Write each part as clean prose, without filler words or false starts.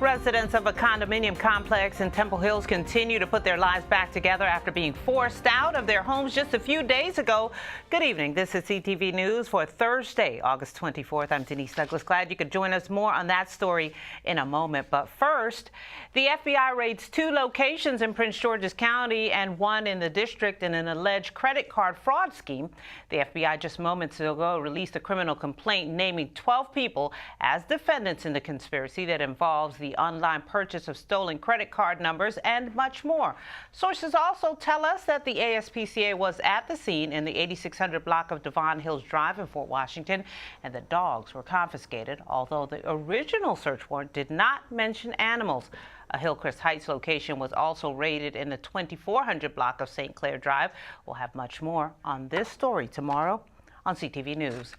Residents of a condominium complex in Temple Hills continue to put their lives back together after being forced out of their homes just a few days ago. Good evening. This is CTV News for Thursday, August 24th. I'm Denise Douglas. Glad you could join us. More on that story in a moment. But first, the FBI raids 2 locations in Prince George's County and 1 in the district in an alleged credit card fraud scheme. The FBI just moments ago released a criminal complaint naming 12 people as defendants in the conspiracy that involves the online purchase of stolen credit card numbers and much more. Sources also tell us that the ASPCA was at the scene in the 8600 block of Devon Hills Drive in Fort Washington, and the dogs were confiscated, although the original search warrant did not mention animals. A Hillcrest Heights location was also raided in the 2400 block of St. Clair Drive. We'll have much more on this story tomorrow on CTV News.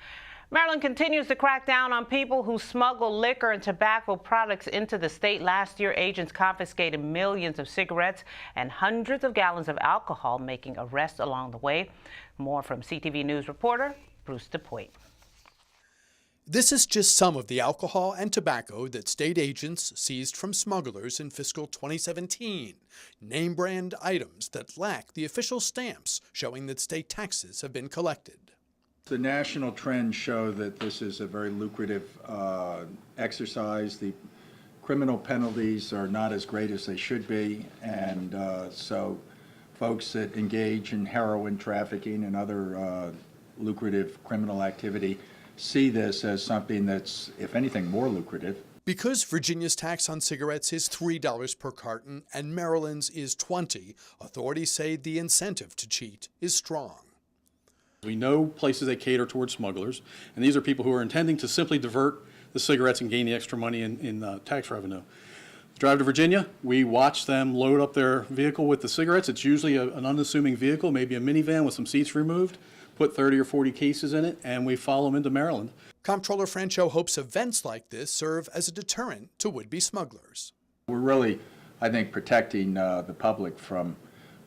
Maryland continues to crack down on people who smuggle liquor and tobacco products into the state. Last year, agents confiscated millions of cigarettes and hundreds of gallons of alcohol, making arrests along the way. More from CTV News reporter Bruce DePoit. This is just some of the alcohol and tobacco that state agents seized from smugglers in fiscal 2017. Name brand items that lack the official stamps showing that state taxes have been collected. The national trends show that this is a very lucrative exercise. The criminal penalties are not as great as they should be, and so folks that engage in heroin trafficking and other lucrative criminal activity see this as something that's, if anything, more lucrative. Because Virginia's tax on cigarettes is $3 per carton and Maryland's is $20, authorities say the incentive to cheat is strong. We know places that cater towards smugglers, and these are people who are intending to simply divert the cigarettes and gain the extra money in tax revenue. Drive to Virginia, we watch them load up their vehicle with the cigarettes. It's usually an unassuming vehicle, maybe a minivan with some seats removed, put 30 or 40 cases in it, and we follow them into Maryland. Comptroller Francho hopes events like this serve as a deterrent to would-be smugglers. We're really, I think, protecting the public from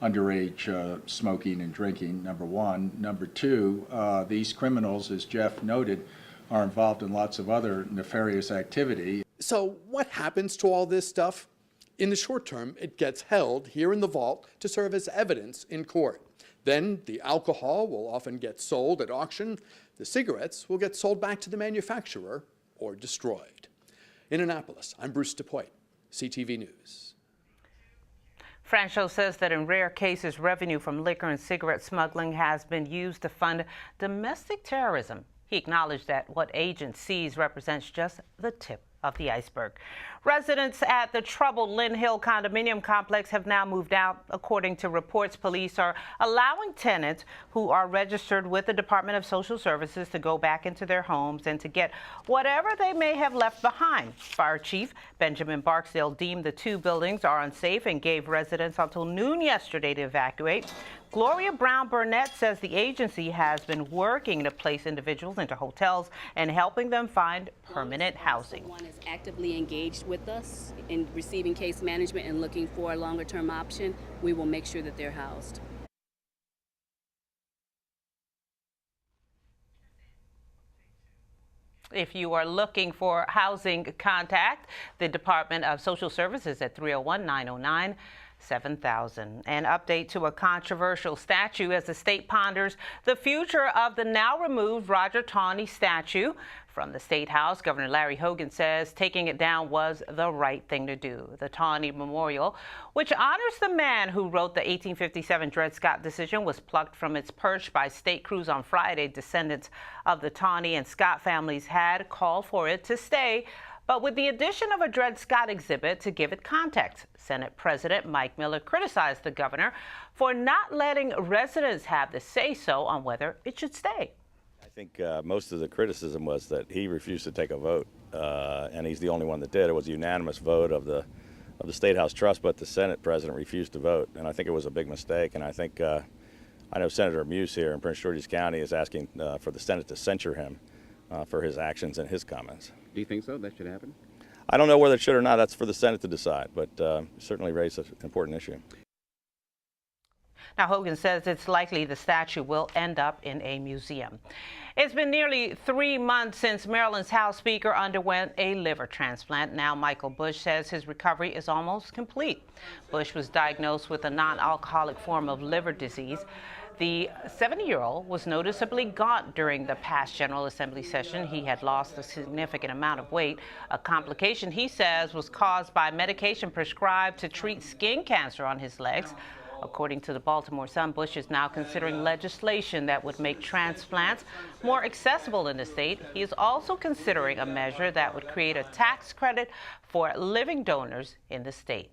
underage smoking and drinking, number one. Number two, these criminals, as Jeff noted, are involved in lots of other nefarious activity. So what happens to all this stuff? In the short term, it gets held here in the vault to serve as evidence in court. Then the alcohol will often get sold at auction. The cigarettes will get sold back to the manufacturer or destroyed. In Annapolis, I'm Bruce DePoit, CTV News. Francho says that in rare cases, revenue from liquor and cigarette smuggling has been used to fund domestic terrorism. He acknowledged that what agents seize represents just the tip of the iceberg. Residents at the troubled Lynn Hill condominium complex have now moved out. According to reports, police are allowing tenants who are registered with the Department of Social Services to go back into their homes and to get whatever they may have left behind. Fire Chief Benjamin Barksdale deemed the 2 buildings are unsafe and gave residents until noon yesterday to evacuate. Gloria Brown Burnett says the agency has been working to place individuals into hotels and helping them find permanent housing. Someone is actively engaged with us in receiving case management and looking for a longer-term option, we will make sure that they're housed. If you are looking for housing, contact the Department of Social Services at 301-909-7000. An update to a controversial statue as the state ponders the future of the now removed Roger Taney statue. From the State House, Governor Larry Hogan says taking it down was the right thing to do. The Taney Memorial, which honors the man who wrote the 1857 Dred Scott decision, was plucked from its perch by state crews on Friday. Descendants of the Taney and Scott families had called for it to stay, but with the addition of a Dred Scott exhibit to give it context. Senate President Mike Miller criticized the governor for not letting residents have the say-so on whether it should stay. I think most of the criticism was that he refused to take a vote, and he's the only one that did. It was a unanimous vote of the State House Trust, but the Senate President refused to vote, and I think it was a big mistake. And I think I know Senator Muse here in Prince George's County is asking for the Senate to censure him for his actions and his comments. Do you think so? That should happen? I don't know whether it should or not. That's for the Senate to decide, but certainly raised an important issue. Now, Hogan says it's likely the statue will end up in a museum. It's been nearly 3 months since Maryland's House Speaker underwent a liver transplant. Now, Michael Bush says his recovery is almost complete. Bush was diagnosed with a non-alcoholic form of liver disease. The 70-year-old was noticeably gaunt during the past General Assembly session. He had lost a significant amount of weight, a complication he says was caused by medication prescribed to treat skin cancer on his legs. According to the Baltimore Sun, Bush is now considering legislation that would make transplants more accessible in the state. He is also considering a measure that would create a tax credit for living donors in the state.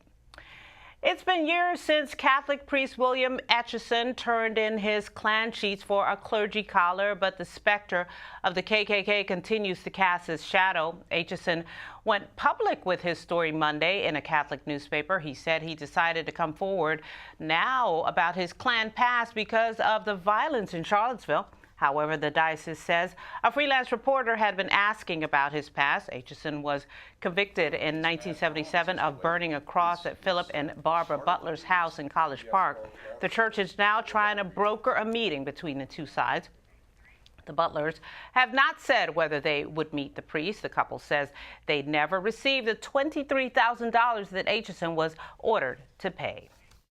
It's been years since Catholic priest William Etchison turned in his Klan sheets for a clergy collar, but the specter of the KKK continues to cast its shadow. Etchison went public with his story Monday in a Catholic newspaper. He said he decided to come forward now about his Klan past because of the violence in Charlottesville. However, the diocese says a freelance reporter had been asking about his past. Etchison was convicted in 1977 of burning a cross at Philip and Barbara Butler's house in College Park. The church is now trying to broker a meeting between the two sides. The Butlers have not said whether they would meet the priest. The couple says they never received the $23,000 that Etchison was ordered to pay.